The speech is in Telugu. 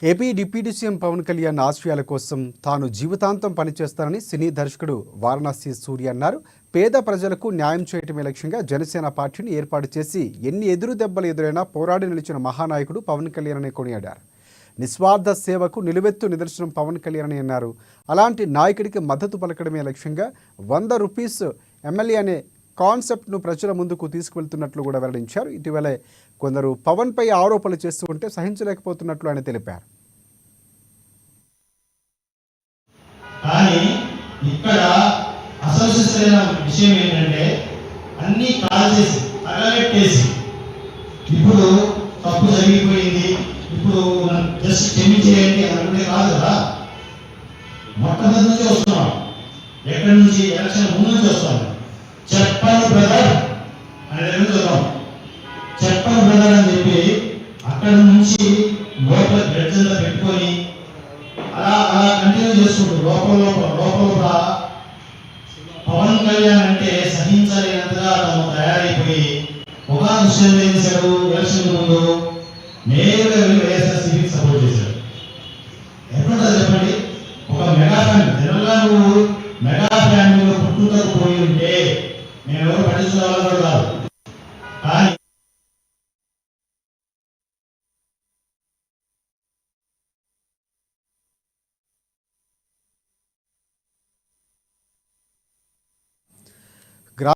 AP deputy CM Pawan Kalyan ఆశయాల కోసం తాను జీవితాంతం పనిచేస్తానని సినీ దర్శకుడు వారణాసి సూర్య అన్నారు. పేద ప్రజలకు న్యాయం చేయటమే లక్ష్యంగా జనసేన పార్టీని ఏర్పాటు చేసి ఎన్ని ఎదురు దెబ్బలు ఎదురైనా పోరాడి నిలిచిన మహానాయకుడు పవన్ కళ్యాణ్ అని కొనియాడారు. నిస్వార్థ సేవకు నిలువెత్తు నిదర్శనం పవన్ కళ్యాణ్ అని అన్నారు. అలాంటి నాయకుడికి మద్దతు పలకడమే లక్ష్యంగా 100 రూపీస్ ఎమ్మెల్యే అనే కాన్సెప్ట్ను ప్రజల ముందుకు తీసుకువెళ్తున్నట్లు కూడా వెల్లడించారు. ఇటీవలే కొందరు పవన్పై ఆరోపణలు చేస్తూ ఉంటే సహించలేకపోతున్నట్లు ఆయన తెలిపారు. కానీ ఇక్కడ అసలు విషయం ఏంటంటే అన్ని కాల్ చేసి తగలెట్టేసి ఇప్పుడు తప్పు జరిగిపోయింది, ఇప్పుడు జస్ట్ క్షమించేయండి అనుకుంటే కాదు కదా. మొట్టమొదటి నుంచి వస్తున్నాం, ఎక్కడి నుంచి ఎలక్షన్ ముందు నుంచి వస్తాం. చెప్పండి బ్రదర్ అనేది చూద్దాం. చెప్పండి బ్రదర్ అని చెప్పి అక్కడ నుంచి లోపల గడ్జల్లో పెట్టుకొని అలా అలా కంటిన్యూ చేసుకుంటూ లోపల పవన్ కళ్యాణ్ అంటే సహించలేనంతగా తను తయారైపోయి ఒక విషయం ఏం చేశాడు, ఎలక్షన్ ముందు నేరుగా వెళ్ళి వైఎస్ఆర్సీపీకి సపోర్ట్ చేశాడు. ఎట్లుంటుంది చెప్పండి? ఒక మెగా ఫ్యామిలీ, జనరల్గా నువ్వు మెగా ఫ్యామిలీలో పుట్టుకకు పోయి ఉంటే మేము ఎవరు పట్టించుకోవాలని కూడా కాదు.